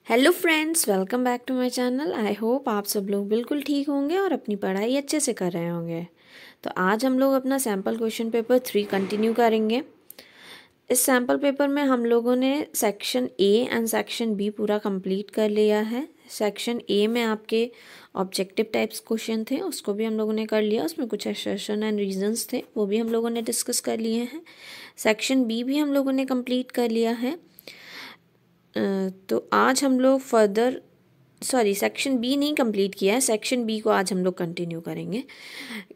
Hello friends, welcome back to my channel. I hope आप सब लोग बिल्कुल ठीक होंगे और अपनी पढ़ाई अच्छे से कर रहे होंगे। तो आज हम लोग अपना सैम्पल क्वेश्चन पेपर 3 कंटिन्यू करेंगे। इस सैम्पल पेपर में हम लोगों ने section A and section B पूरा कंप्लीट कर लिया है। सेक्शन ए में आपके ऑब्जेक्टिव टाइप्स क्वेश्चन थे, उसको भी हम लोगों ने कर लिया। उसमें कुछ असर्शन एंड रीजंस थे, वो भी हम लोगों ने डिस्कस कर लिए हैं। सेक्शन बी भी हम लोगों ने कंप्लीट कर लिया है। तो आज हम लोग सेक्शन बी नहीं कंप्लीट किया है, सेक्शन बी को आज हम लोग कंटिन्यू करेंगे।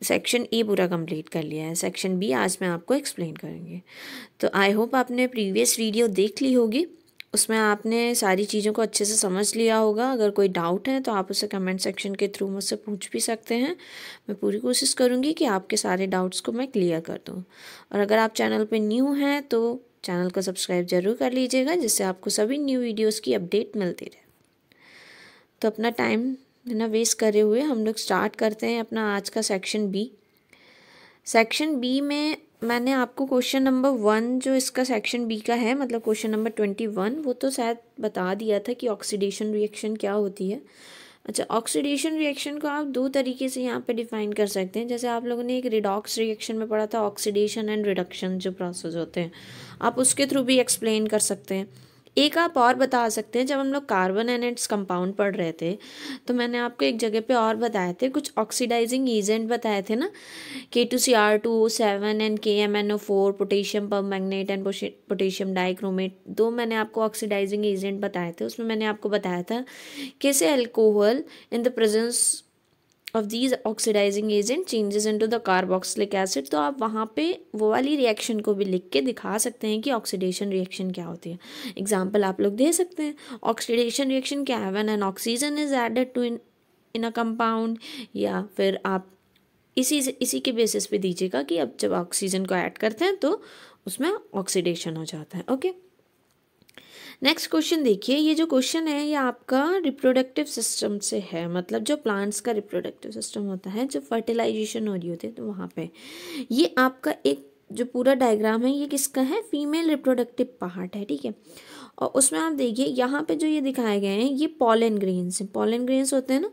सेक्शन ए पूरा कंप्लीट कर लिया है, सेक्शन बी आज मैं आपको एक्सप्लेन करेंगे। तो आई होप आपने प्रीवियस वीडियो देख ली होगी, उसमें आपने सारी चीज़ों को अच्छे से समझ लिया होगा। अगर कोई डाउट है तो आप उसे कमेंट सेक्शन के थ्रू मुझसे पूछ भी सकते हैं। मैं पूरी कोशिश करूँगी कि आपके सारे डाउट्स को मैं क्लियर कर दूँ। और अगर आप चैनल पे न्यू हैं तो चैनल को सब्सक्राइब जरूर कर लीजिएगा, जिससे आपको सभी न्यू वीडियोस की अपडेट मिलती रहे। तो अपना टाइम ना वेस्ट करे हुए हम लोग स्टार्ट करते हैं अपना आज का सेक्शन बी। सेक्शन बी में मैंने आपको क्वेश्चन नंबर 1 जो इसका सेक्शन बी का है, मतलब क्वेश्चन नंबर 21, वो तो शायद बता दिया था कि ऑक्सीडेशन रिएक्शन क्या होती है। अच्छा, ऑक्सीडेशन रिएक्शन को आप दो तरीके से यहाँ पे डिफाइन कर सकते हैं। जैसे आप लोगों ने एक रिडॉक्स रिएक्शन में पढ़ा था, ऑक्सीडेशन एंड रिडक्शन जो प्रोसेस होते हैं, आप उसके थ्रू भी एक्सप्लेन कर सकते हैं। एक आप और बता सकते हैं, जब हम लोग कार्बन एनेट्स कंपाउंड पढ़ रहे थे तो मैंने आपको एक जगह पे और बताए थे, कुछ ऑक्सीडाइजिंग एजेंट बताए थे ना, K2Cr2O7 and KMnO4, potassium permanganate and potassium dichromate. दो मैंने आपको ऑक्सीडाइजिंग एजेंट बताए थे। उसमें मैंने आपको बताया था कैसे alcohol in the presence of these oxidizing agent changes into the carboxylic acid. तो आप वहाँ पे वो वाली रिएक्शन को भी लिख के दिखा सकते हैं कि ऑक्सीडेशन रिएक्शन क्या होती है। एग्जाम्पल आप लोग दे सकते हैं, ऑक्सीडेशन रिएक्शन क्या है, when an oxygen is added to in a compound. या फिर आप इसी के बेसिस पे दीजिएगा कि अब जब ऑक्सीजन को ऐड करते हैं तो उसमें ऑक्सीडेशन हो जाता है। ओके, नेक्स्ट क्वेश्चन देखिए। ये जो क्वेश्चन है ये आपका रिप्रोडक्टिव सिस्टम से है, मतलब जो प्लांट्स का रिप्रोडक्टिव सिस्टम होता है, जो फर्टिलाइजेशन हो रही होती है, तो वहाँ पे ये आपका एक जो पूरा डायग्राम है ये किसका है, फीमेल रिप्रोडक्टिव पार्ट है। ठीक है, और उसमें आप देखिए यहाँ पे जो ये दिखाए गए हैं ये पॉलन ग्रेन्स हैं। पॉलन ग्रेन्स होते हैं ना,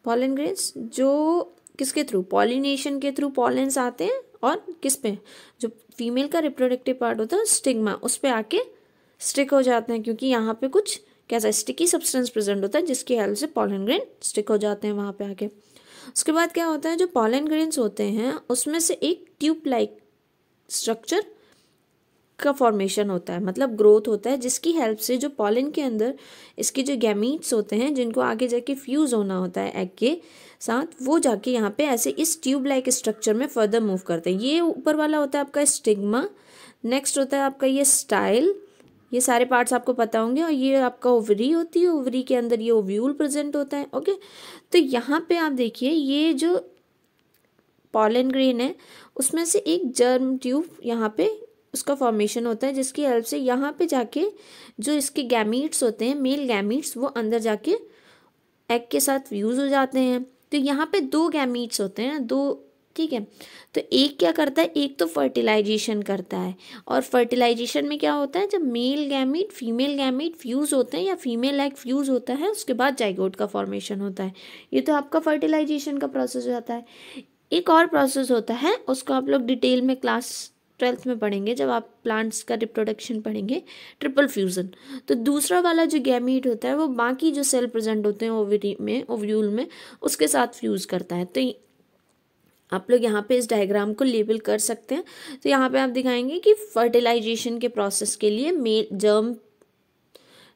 पॉलन ग्रेन्स जो किसके थ्रू, पॉलिनेशन के थ्रू पॉलेंस आते हैं, और किस पे, जो फीमेल का रिप्रोडक्टिव पार्ट होता है स्टिग्मा, उस पे आके स्टिक हो जाते हैं, क्योंकि यहाँ पे कुछ कैसा स्टिकी सब्सटेंस प्रेजेंट होता है जिसकी हेल्प से पॉलन ग्रेन स्टिक हो जाते हैं वहाँ पे आके। उसके बाद क्या होता है, जो पॉलन ग्रेन्स होते हैं उसमें से एक ट्यूब लाइक स्ट्रक्चर का फॉर्मेशन होता है, मतलब ग्रोथ होता है, जिसकी हेल्प से जो पॉलन के अंदर इसके जो गैमीट्स होते हैं जिनको आगे जाके फ्यूज़ होना होता है एग के साथ, वो जाके यहाँ पे ऐसे इस ट्यूब लाइक स्ट्रक्चर में फर्दर मूव करते हैं। ये ऊपर वाला होता है आपका स्टिग्मा, नेक्स्ट होता है आपका ये स्टाइल, ये सारे पार्ट्स आपको पता होंगे। और ये आपका ओवरी होती है, ओवरी के अंदर ये ओव्यूल प्रेजेंट होता है। ओके, तो यहाँ पे आप देखिए ये जो पॉलन ग्रेन है उसमें से एक जर्म ट्यूब यहाँ पे उसका फॉर्मेशन होता है, जिसकी हेल्प से यहाँ पे जाके जो इसके गैमीट्स होते हैं, मेल गैमीट्स, वो अंदर जाके एग के साथ फ्यूज हो जाते हैं। तो यहाँ पे दो गैमीट्स होते हैं, दो। ठीक है, तो एक क्या करता है, एक तो फर्टिलाइजेशन करता है, और फर्टिलाइजेशन में क्या होता है, जब male gamete female gamete fuse होते हैं या फीमेल एग फ्यूज होता है उसके बाद जाइगोट का फॉर्मेशन होता है। ये तो आपका फर्टिलाइजेशन का प्रोसेस हो जाता है। एक और प्रोसेस होता है, उसको आप लोग डिटेल में क्लास 12th में पढ़ेंगे जब आप प्लांट्स का रिप्रोडक्शन पढ़ेंगे, ट्रिपल फ्यूजन। तो दूसरा वाला जो गैमीट होता है वो बाकी जो सेल प्रेजेंट होते हैं ओवरी में, ओव्यूल में, उसके साथ फ्यूज करता है। तो आप लोग यहाँ पे इस डायग्राम को लेबल कर सकते हैं। तो यहाँ पे आप दिखाएंगे कि फर्टिलाइजेशन के प्रोसेस के लिए मेल जर्म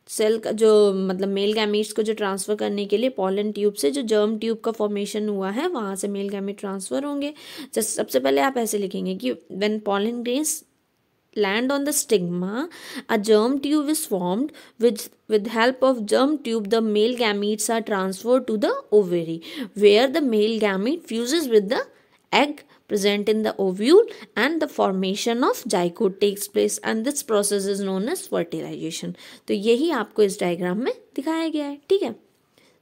सेल का जो मतलब मेल गैमीट्स को जो ट्रांसफ़र करने के लिए पॉलन ट्यूब से जो जर्म ट्यूब का फॉर्मेशन हुआ है वहाँ से मेल गैमीट ट्रांसफ़र होंगे। जैसे सबसे पहले आप ऐसे लिखेंगे कि when pollen grains land on the stigma, a germ tube is formed. With help of germ tube, the male gametes are transferred to the ovary, where the male gamete fuses with the egg present in the ovule, and the formation of zygote takes place, and this process is known as fertilization. तो यही आपको इस diagram में दिखाया गया है। ठीक है,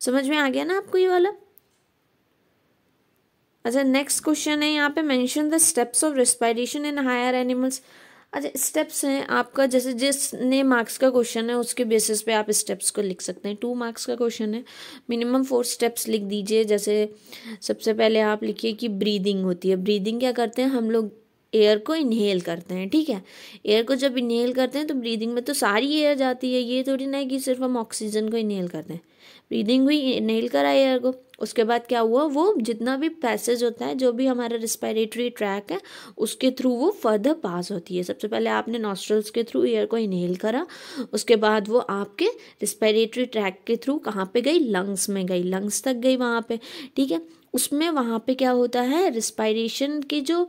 समझ में आ गया ना आपको ये वाला। अच्छा, नेक्स्ट क्वेश्चन है यहाँ पे, mention the steps of respiration in higher animals. अच्छा, स्टेप्स हैं आपका, जैसे जिसने मार्क्स का क्वेश्चन है उसके बेसिस पे आप स्टेप्स को लिख सकते हैं। 2 मार्क्स का क्वेश्चन है, मिनिमम 4 स्टेप्स लिख दीजिए। जैसे सबसे पहले आप लिखिए कि ब्रीदिंग होती है। ब्रीदिंग क्या करते हैं हम लोग, एयर को इनहेल करते हैं, ठीक है। एयर को जब इनहेल करते हैं तो ब्रीदिंग में तो सारी एयर जाती है, ये थोड़ी ना है कि सिर्फ हम ऑक्सीजन को इनहेल करते हैं। ब्रीदिंग हुई, इनहेल करा एयर को, उसके बाद क्या हुआ, वो जितना भी पैसेज होता है, जो भी हमारा रिस्पिरेटरी ट्रैक है, उसके थ्रू वो फर्दर पास होती है। सबसे पहले आपने नॉस्ट्रल्स के थ्रू एयर को इनहेल करा, उसके बाद वो आपके रिस्पिरेटरी ट्रैक के थ्रू कहाँ पे गई, लंग्स में गई, लंग्स तक गई वहाँ पे, ठीक है। उसमें वहाँ पे क्या होता है, रिस्पायरेशन की जो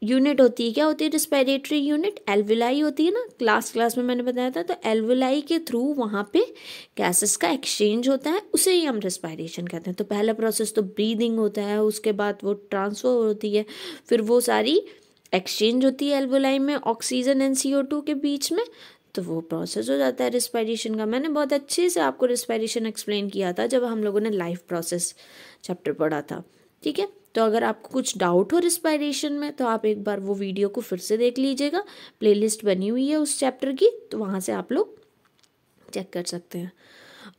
यूनिट होती है, क्या होती है रिस्पिरेटरी यूनिट, एल्वुलाई होती है ना, क्लास में मैंने बताया था। तो एल्वुलाई के थ्रू वहाँ पे गैसेस का एक्सचेंज होता है, उसे ही हम रिस्पायरेशन कहते हैं। तो पहला प्रोसेस तो ब्रीदिंग होता है, उसके बाद वो ट्रांसफर होती है, फिर वो सारी एक्सचेंज होती है एल्वुलाई में ऑक्सीजन एंड CO2 के बीच में, तो वो प्रोसेस हो जाता है रिस्पायरेशन का। मैंने बहुत अच्छे से आपको रिस्पायरेशन एक्सप्लेन किया था जब हम लोगों ने लाइफ प्रोसेस चैप्टर पढ़ा था, ठीक है। तो अगर आपको कुछ डाउट हो रिस्पायरेशन में तो आप एक बार वो वीडियो को फिर से देख लीजिएगा, प्लेलिस्ट बनी हुई है उस चैप्टर की, तो वहाँ से आप लोग चेक कर सकते हैं।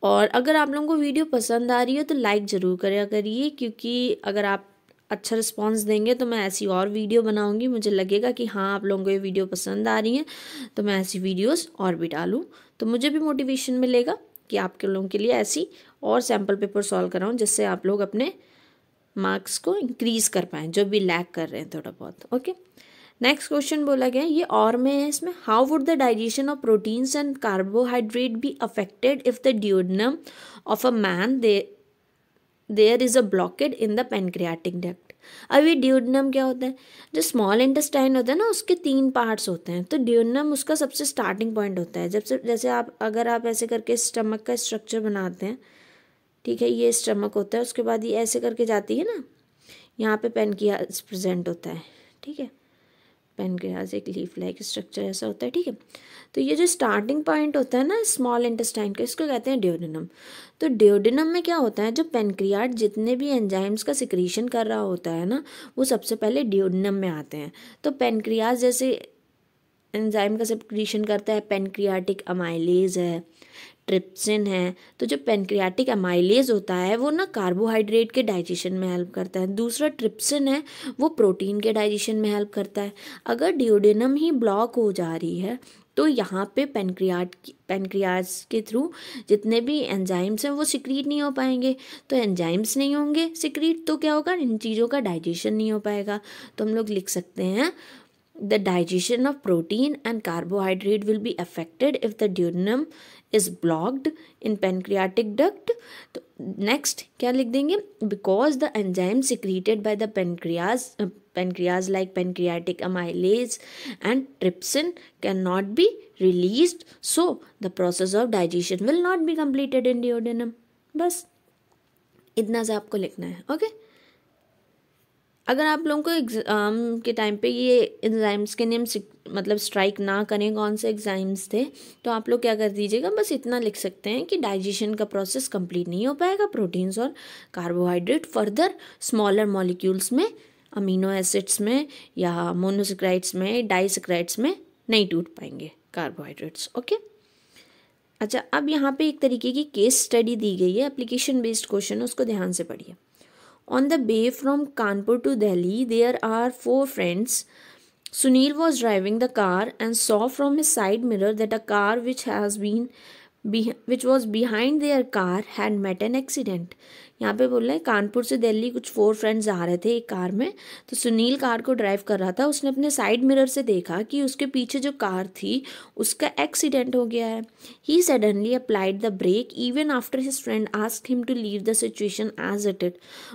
और अगर आप लोगों को वीडियो पसंद आ रही है तो लाइक ज़रूर करिए, क्योंकि अगर आप अच्छा रिस्पांस देंगे तो मैं ऐसी और वीडियो बनाऊंगी। मुझे लगेगा कि हाँ आप लोगों को ये वीडियो पसंद आ रही है, तो मैं ऐसी वीडियोस और भी डालूँ, तो मुझे भी मोटिवेशन मिलेगा कि आपके लोगों के लिए ऐसी और सैम्पल पेपर सॉल्व कराऊँ, जिससे आप लोग अपने मार्क्स को इंक्रीज कर पाएँ, जो भी लैग कर रहे हैं थोड़ा बहुत। ओके, नेक्स्ट क्वेश्चन बोला गया, ये और में है इसमें, how would the digestion of proteins and carbohydrate be affected if the duodenum of a man there is a blockade in the pancreatic duct. अब ये ड्यूडेनम क्या होता है, जो स्मॉल इंटेस्टाइन होता है ना, उसके 3 पार्ट्स होते हैं। तो ड्यूडेनम उसका सबसे स्टार्टिंग पॉइंट होता है। जैसे आप अगर आप ऐसे करके स्टमक का स्ट्रक्चर बनाते हैं, ठीक है, ये स्टमक होता है, उसके बाद ये ऐसे करके जाती है ना, यहाँ पे पेनक्रियास प्रेजेंट होता है, ठीक है, पेनक्रियास एक लीफ लाइक स्ट्रक्चर ऐसा होता है, ठीक है। तो ये जो स्टार्टिंग पॉइंट होता है ना स्मॉल इंटेस्टाइन का, इसको कहते हैं ड्यूडेनम। तो ड्यूडेनम में क्या होता है, जो पेनक्रियाट जितने भी एंजाइम्स का सिक्रीशन कर रहा होता है ना, वो सबसे पहले ड्यूडेनम में आते हैं। तो पेनक्रियास जैसे एंजाइम का सिक्रीशन करता है, पेनक्रियाटिक अमाइलेज है, ट्रिप्सिन है। तो जो पेनक्रियाटिक अमाइलेज होता है वो ना कार्बोहाइड्रेट के डाइजेशन में हेल्प करता है। दूसरा ट्रिप्सिन है, वो प्रोटीन के डाइजेशन में हेल्प करता है। अगर ड्यूडेनम ही ब्लॉक हो जा रही है तो यहाँ पे पेनक्रियास के थ्रू जितने भी एंजाइम्स हैं वो सिक्रीट नहीं हो पाएंगे। तो एंजाइम्स नहीं होंगे सिक्रीट तो क्या होगा, इन चीज़ों का डाइजेशन नहीं हो पाएगा। तो हम लोग लिख सकते हैं the digestion of protein and carbohydrate will be affected if the duodenum is blocked in pancreatic duct। तो नेक्स्ट क्या लिख देंगे, because the enzyme secreted by the pancreas like pancreatic amylase and trypsin cannot be released, so the process of digestion will not be completed in duodenum। बस इतना सा आपको लिखना है। ओके, अगर आप लोगों को एग्ज़ाम के टाइम पे ये एंजाइम्स के नेम मतलब स्ट्राइक ना करें कौन से एंजाइम्स थे, तो आप लोग क्या कर दीजिएगा, बस इतना लिख सकते हैं कि डाइजेशन का प्रोसेस कंप्लीट नहीं हो पाएगा, प्रोटीन्स और कार्बोहाइड्रेट फर्दर स्मॉलर मॉलिक्यूल्स में, अमीनो एसिड्स में या मोनोसेक्राइड्स में, डाइसेक्राइड्स में नहीं टूट पाएंगे कार्बोहाइड्रेट्स। ओके, अच्छा, अब यहाँ पे एक तरीके की केस स्टडी दी गई है, एप्लीकेशन बेस्ड क्वेश्चन, उसको ध्यान से पढ़िए। On the way from Kanpur to Delhi, there are 4 friends. Sunil was driving the car and saw from his side mirror that a car which was behind their car had met an accident। यहाँ पे बोल रहे हैं कानपुर से दिल्ली कुछ 4 friends आ रहे थे एक कार में। तो सुनील कार को ड्राइव कर रहा था, उसने अपने साइड मिरर से देखा कि उसके पीछे जो कार थी उसका एक्सीडेंट हो गया है। He suddenly applied the brake even after his friend asked him to leave the situation as it is.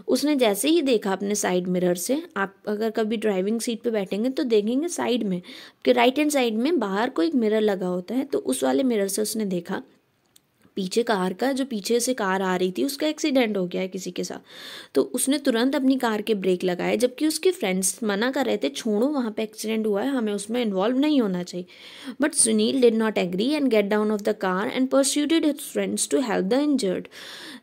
उसने जैसे ही देखा अपने साइड मिरर से, आप अगर कभी ड्राइविंग सीट पे बैठेंगे तो देखेंगे साइड में कि राइट हैंड साइड में बाहर को एक मिरर लगा होता है, तो उस वाले मिरर से उसने देखा पीछे कार का, जो पीछे से कार आ रही थी उसका एक्सीडेंट हो गया है किसी के साथ। तो उसने तुरंत अपनी कार के ब्रेक लगाए, जबकि उसके फ्रेंड्स मना कर रहे थे, छोड़ो वहाँ पे एक्सीडेंट हुआ है, हमें उसमें इन्वॉल्व नहीं होना चाहिए। But Sunil did not agree and get down of the car and persuaded his friends to help the injured.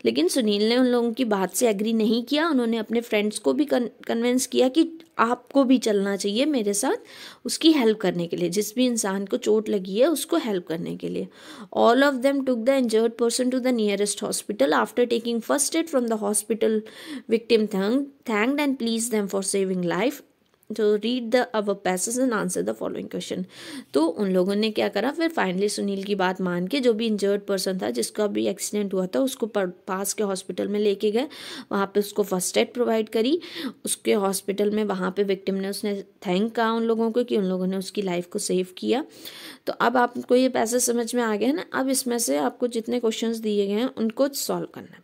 लेकिन सुनील ने उन लोगों की बात से एग्री नहीं किया, उन्होंने अपने फ्रेंड्स को भी कन्विंस किया कि आपको भी चलना चाहिए मेरे साथ उसकी हेल्प करने के लिए, जिस भी इंसान को चोट लगी है उसको हेल्प करने के लिए। All of them took the injured person to the nearest hospital after taking first aid from the hospital. Victim thanked and please them for saving life. तो read the above passage and answer the following question. तो उन लोगों ने क्या करा, फिर finally Sunil की बात मान के जो भी इंजर्ड पर्सन था, जिसका भी एक्सीडेंट हुआ था, उसको पास के हॉस्पिटल में लेके गए। वहाँ पे उसको फर्स्ट एड प्रोवाइड करी। उसके हॉस्पिटल में वहाँ पे विक्टिम ने उसने थैंक कहा उन लोगों को कि उन लोगों ने उसकी लाइफ को सेव किया। तो अब आपको ये पैसेज समझ में आ गया ना। अब इसमें से आपको जितने क्वेश्चंस दिए गए हैं उनको सॉल्व करना है।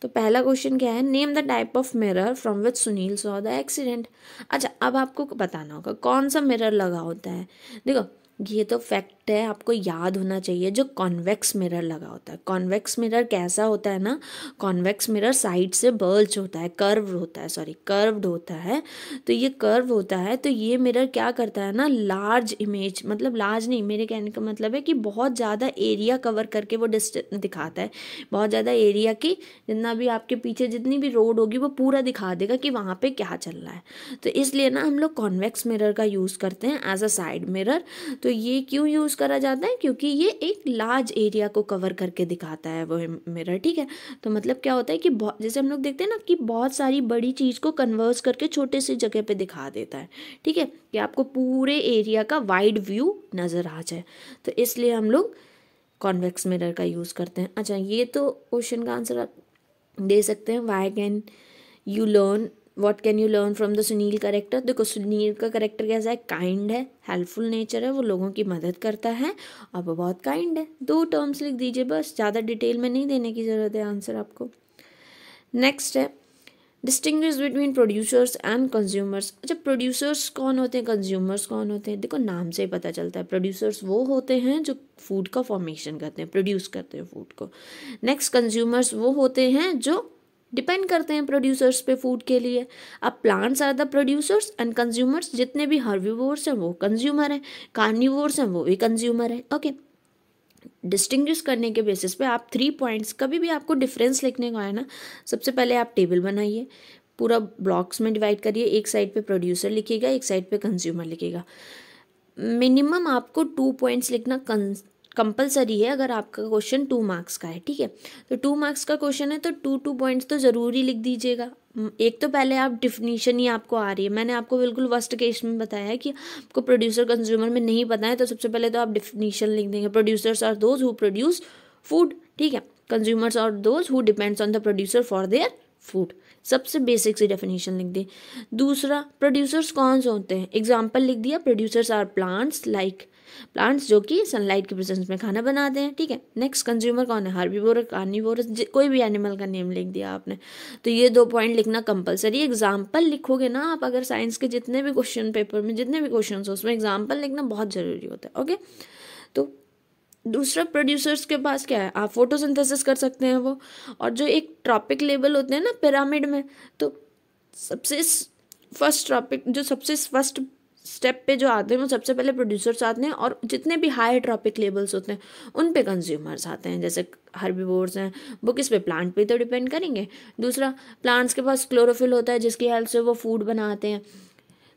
तो पहला क्वेश्चन क्या है, name the type of mirror from which Sunil saw the accident. अच्छा, अब आपको बताना होगा कौन सा मिरर लगा होता है। देखो ये तो फैक्ट है, आपको याद होना चाहिए, जो कॉन्वेक्स मिरर लगा होता है। कॉन्वेक्स मिरर कैसा होता है ना, कॉन्वेक्स मिरर साइड से बल्ज होता है, कर्व्ड होता है। तो ये कर्व होता है, तो ये मिरर क्या करता है ना, लार्ज इमेज, मतलब लार्ज नहीं, मेरे कहने का मतलब है कि बहुत ज़्यादा एरिया कवर करके वो दिखाता है। बहुत ज़्यादा एरिया की, जितना भी आपके पीछे जितनी भी रोड होगी वो पूरा दिखा देगा कि वहाँ पे क्या चल रहा है। तो इसलिए ना हम लोग कॉन्वेक्स मिरर का यूज़ करते हैं एज अ साइड मिरर। तो ये क्यों यूज़ करा जाता है, क्योंकि ये एक लार्ज एरिया को कवर करके दिखाता है वो मिरर, ठीक है। तो मतलब क्या होता है कि जैसे हम लोग देखते हैं ना कि बहुत सारी बड़ी चीज़ को कन्वर्स करके छोटे सी जगह पे दिखा देता है, ठीक है, कि आपको पूरे एरिया का वाइड व्यू नज़र आ जाए। तो इसलिए हम लोग कॉन्वेक्स मिरर का यूज़ करते हैं। अच्छा, ये तो क्वेश्चन का आंसर आप दे सकते हैं, what can you learn from the Sunil character. देखो सुनील का करेक्टर कैसा है, काइंड है, हेल्पफुल नेचर है, वो लोगों की मदद करता है और वो बहुत काइंड है। 2 टर्म्स लिख दीजिए बस, ज़्यादा डिटेल में नहीं देने की ज़रूरत है आंसर आपको। नेक्स्ट है, distinguish between producers and consumers. अच्छा, प्रोड्यूसर्स कौन होते हैं, कंज्यूमर्स कौन होते हैं। देखो नाम से ही पता चलता है, प्रोड्यूसर्स वो होते हैं जो फूड का फॉर्मेशन करते हैं, प्रोड्यूस करते हैं फूड को। नेक्स्ट, कंज्यूमर्स वो होते हैं जो डिपेंड करते हैं प्रोड्यूसर्स पे फूड के लिए। अब plants are the producers and consumers, जितने भी हर्बीवोर्स हैं वो कंज्यूमर हैं, कार्निवोर्स हैं वो भी कंज्यूमर हैं। ओके, डिस्टिंग्विश करने के बेसिस पे आप 3 पॉइंट्स, कभी भी आपको डिफरेंस लिखने को है ना, सबसे पहले आप टेबल बनाइए, पूरा ब्लॉक्स में डिवाइड करिए, एक साइड पे प्रोड्यूसर लिखिएगा, एक साइड पे कंज्यूमर लिखिएगा। मिनिमम आपको 2 पॉइंट्स लिखना कंपलसरी है अगर आपका क्वेश्चन 2 मार्क्स का है, ठीक है। तो 2 मार्क्स का क्वेश्चन है तो 2 पॉइंट्स तो ज़रूरी लिख दीजिएगा। एक तो पहले आप डिफिनीशन ही आपको आ रही है, मैंने आपको बिल्कुल फर्स्ट केस में बताया है कि आपको प्रोड्यूसर कंज्यूमर में नहीं पता है, तो सबसे पहले तो आप डिफिनीशन लिख देंगे। Producers are those who produce food, ठीक है। Consumers are those who depends on the producer for their food, सबसे बेसिक सी डेफिनेशन लिख दी। दूसरा, प्रोड्यूसर्स कौन से होते हैं, एग्जाम्पल लिख दिया, producers are plants, like plants जो कि सनलाइट के प्रेजेंस में खाना बनाते हैं, ठीक है। नेक्स्ट, कंज्यूमर कौन है, हार्बीवोर, कार्निवोर, कोई भी एनिमल का नेम लिख दिया आपने। तो ये 2 पॉइंट लिखना कंपलसरी। एग्जाम्पल लिखोगे ना आप, अगर साइंस के जितने भी क्वेश्चन पेपर में जितने भी क्वेश्चन हो उसमें एग्जाम्पल लिखना बहुत ज़रूरी होता है। ओके, तो दूसरा, प्रोड्यूसर्स के पास क्या है, आप फोटोसिंथेसिस कर सकते हैं वो, और जो एक ट्रॉपिक लेवल होते हैं ना पिरामिड में, तो सबसे फर्स्ट स्टेप पे जो आते हैं वो सबसे पहले प्रोड्यूसर्स आते हैं, और जितने भी हाई ट्रॉपिक लेवल्स होते हैं उन पे कंज्यूमर्स आते हैं। जैसे हर्बीवोर्स हैं वो किस पे, प्लांट पे तो डिपेंड करेंगे। दूसरा, प्लांट्स के पास क्लोरोफिल होता है जिसकी हेल्प से वो फूड बनाते हैं।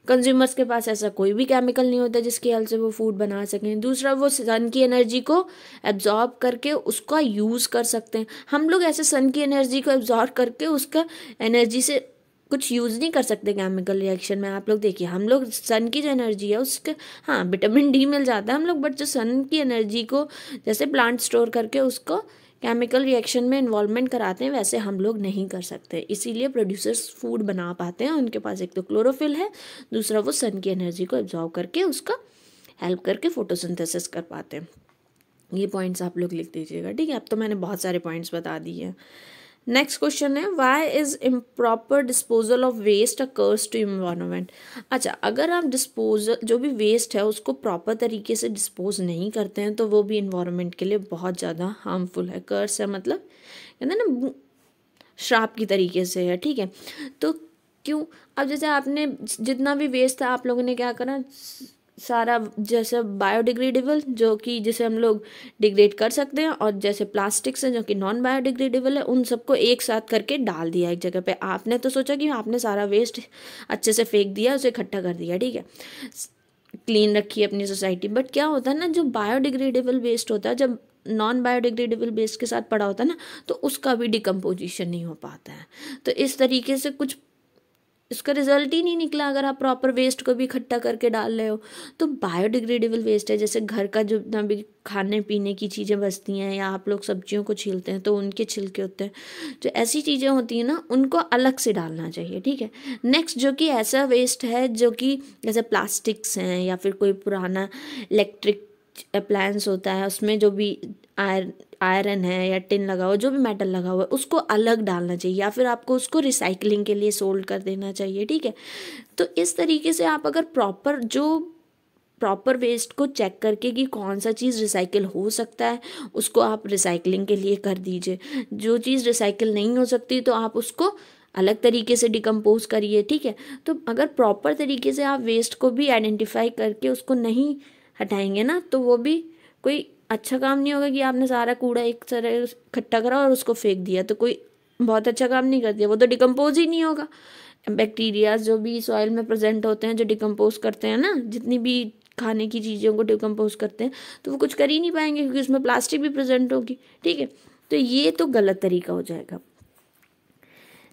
कंज्यूमर्स के पास ऐसा कोई भी केमिकल नहीं होता जिसकी हेल्प से वो फूड बना सकें। दूसरा, वो सन की एनर्जी को एब्जॉर्ब करके उसका यूज़ कर सकते हैं। हम लोग ऐसे सन की एनर्जी को एब्जॉर्ब करके उसका एनर्जी से कुछ यूज़ नहीं कर सकते केमिकल रिएक्शन में। आप लोग देखिए, हम लोग सन की जो एनर्जी है उसके, हाँ विटामिन डी मिल जाता है हम लोग, बट जो सन की एनर्जी को जैसे प्लांट स्टोर करके उसको केमिकल रिएक्शन में इन्वॉल्वमेंट कराते हैं, वैसे हम लोग नहीं कर सकते। इसीलिए प्रोड्यूसर्स फूड बना पाते हैं, उनके पास एक तो क्लोरोफिल है, दूसरा वो सन की एनर्जी को एब्जॉर्व करके उसका हेल्प करके फोटोसिंथेसिस कर पाते हैं। ये पॉइंट्स आप लोग लिख दीजिएगा, ठीक है। अब तो मैंने बहुत सारे पॉइंट्स बता दिए हैं। नेक्स्ट क्वेश्चन है, why is improper disposal of waste a curse to environment. अच्छा, अगर आप डिस्पोजल जो भी वेस्ट है उसको प्रॉपर तरीके से डिस्पोज नहीं करते हैं तो वो भी इन्वायरमेंट के लिए बहुत ज़्यादा हार्मफुल है। कर्स है मतलब कहते हैं ना श्राप की तरीके से है, ठीक है। तो क्यों, अब जैसे आपने जितना भी वेस्ट था आप लोगों ने क्या करा, सारा जैसे बायोडिग्रेडेबल जो कि जिसे हम लोग डिग्रेड कर सकते हैं, और जैसे प्लास्टिक्स हैं जो कि नॉन बायोडिग्रेडेबल है, उन सबको एक साथ करके डाल दिया एक जगह पे। आपने तो सोचा कि आपने सारा वेस्ट अच्छे से फेंक दिया, उसे इकट्ठा कर दिया, ठीक है, क्लीन रखी है अपनी सोसाइटी। बट क्या होता है ना, जो बायोडिग्रेडेबल वेस्ट होता है, जब नॉन बायोडिग्रेडेबल वेस्ट के साथ पड़ा होता है ना, तो उसका भी डिकम्पोजिशन नहीं हो पाता है। तो इस तरीके से कुछ इसका रिजल्ट ही नहीं निकला। अगर आप प्रॉपर वेस्ट को भी इकट्ठा करके डाल रहे हो तो बायोडिग्रेडेबल वेस्ट है, जैसे घर का जो जितना भी खाने पीने की चीज़ें बचती हैं, या आप लोग सब्जियों को छीलते हैं तो उनके छिलके होते हैं, जो ऐसी चीज़ें होती हैं ना, उनको अलग से डालना चाहिए, ठीक है। नेक्स्ट जो कि ऐसा वेस्ट है जो कि जैसे प्लास्टिक्स हैं, या फिर कोई पुराना इलेक्ट्रिक अप्लायंस होता है, उसमें जो भी आयरन है या टिन लगा हुआ, जो भी मेटल लगा हुआ है, उसको अलग डालना चाहिए, या फिर आपको उसको रिसाइकलिंग के लिए सोल्ड कर देना चाहिए, ठीक है। तो इस तरीके से आप अगर प्रॉपर वेस्ट को चेक करके कि कौन सा चीज़ रिसाइकिल हो सकता है, उसको आप रिसाइकलिंग के लिए कर दीजिए। जो चीज़ रिसाइकिल नहीं हो सकती तो आप उसको अलग तरीके से डिकम्पोज करिए, ठीक है। तो अगर प्रॉपर तरीके से आप वेस्ट को भी आइडेंटिफाई करके उसको नहीं हटाएंगे ना, तो वो भी कोई अच्छा काम नहीं होगा कि आपने सारा कूड़ा एक तरह इकट्ठा करा और उसको फेंक दिया, तो कोई बहुत अच्छा काम नहीं कर दिया, वो तो डिकम्पोज ही नहीं होगा। बैक्टीरियाज जो भी सॉइल में प्रेजेंट होते हैं, जो डिकम्पोज करते हैं ना, जितनी भी खाने की चीज़ों को डिकम्पोज करते हैं, तो वो कुछ कर ही नहीं पाएंगे क्योंकि उसमें प्लास्टिक भी प्रेजेंट होगी, ठीक है। तो ये तो गलत तरीका हो जाएगा।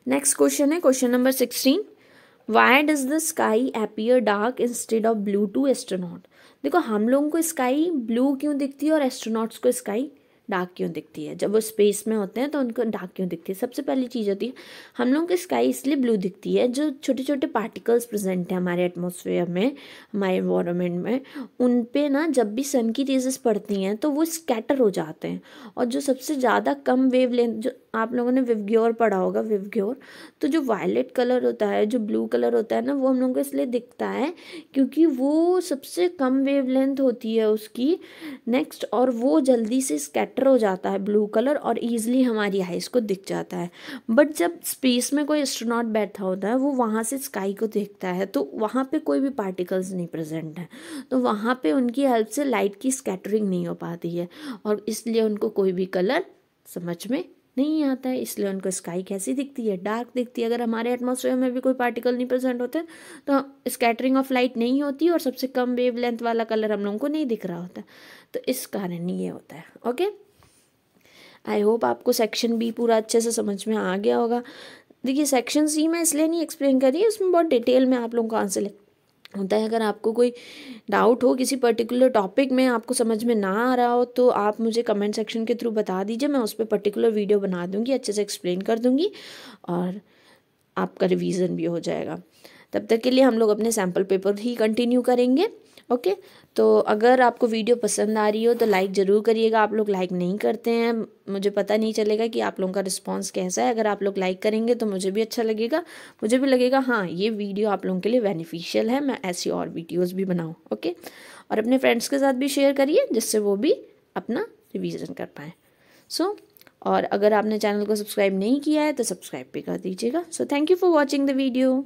नेक्स्ट क्वेश्चन है question number 16, why does the sky appear dark instead of blue to astronaut. देखो, हम लोगों को स्काई ब्लू क्यों दिखती है और एस्ट्रोनॉट्स को स्काई डार्क क्यों दिखती है? जब वो स्पेस में होते हैं तो उनको डार्क क्यों दिखती है? सबसे पहली चीज़ होती है, हम लोगों को स्काई इसलिए ब्लू दिखती है, जो छोटे छोटे पार्टिकल्स प्रेजेंट हैं हमारे एटमॉस्फेयर में, हमारे एनवायरनमेंट में, उन पे ना जब भी सन की रेजेस पड़ती हैं तो वो स्कैटर हो जाते हैं। और जो सबसे ज़्यादा कम वेवलेंथ, जो आप लोगों ने विवग्योर पढ़ा होगा, विवग्योर, तो जो वायलेट कलर होता है, जो ब्लू कलर होता है ना, वो हम लोगों को इसलिए दिखता है क्योंकि वो सबसे कम वेवलेंथ होती है उसकी। नेक्स्ट, और वो जल्दी से स्कैटर हो जाता है ब्लू कलर, और ईजिली हमारी आइज़ को दिख जाता है। बट जब स्पेस में कोई एस्ट्रोनॉट बैठा होता है, वो वहाँ से स्काई को देखता है, तो वहाँ पे कोई भी पार्टिकल्स नहीं प्रेजेंट है, तो वहाँ पे उनकी हेल्प से लाइट की स्कैटरिंग नहीं हो पाती है, और इसलिए उनको कोई भी कलर समझ में नहीं आता है। इसलिए उनको स्काई कैसी दिखती है? डार्क दिखती है। अगर हमारे एटमॉस्फेयर में भी कोई पार्टिकल नहीं प्रेजेंट होते तो स्कैटरिंग ऑफ लाइट नहीं होती, और सबसे कम वेवलेंथ वाला कलर हम लोगों को नहीं दिख रहा होता। तो इस कारण ये होता है। ओके, आई होप आपको सेक्शन बी पूरा अच्छे से समझ में आ गया होगा। देखिए, सेक्शन सी मैं इसलिए नहीं एक्सप्लेन कर रही, उसमें बहुत डिटेल में आप लोगों को आंसर होता है। अगर आपको कोई डाउट हो किसी पर्टिकुलर टॉपिक में, आपको समझ में ना आ रहा हो, तो आप मुझे कमेंट सेक्शन के थ्रू बता दीजिए, मैं उस पर पर्टिकुलर वीडियो बना दूँगी, अच्छे से एक्सप्लेन कर दूँगी, और आपका रिवीजन भी हो जाएगा। तब तक के लिए हम लोग अपने सैम्पल पेपर ही कंटिन्यू करेंगे। ओके, तो अगर आपको वीडियो पसंद आ रही हो तो लाइक ज़रूर करिएगा। आप लोग लाइक नहीं करते हैं, मुझे पता नहीं चलेगा कि आप लोगों का रिस्पांस कैसा है। अगर आप लोग लाइक करेंगे तो मुझे भी अच्छा लगेगा, मुझे भी लगेगा हाँ, ये वीडियो आप लोगों के लिए बेनिफिशियल है, मैं ऐसी और वीडियोज़ भी बनाऊँ। ओके, और अपने फ्रेंड्स के साथ भी शेयर करिए, जिससे वो भी अपना रिवीजन कर पाएँ। और अगर आपने चैनल को सब्सक्राइब नहीं किया है तो सब्सक्राइब भी कर दीजिएगा। So thank you for watching the video.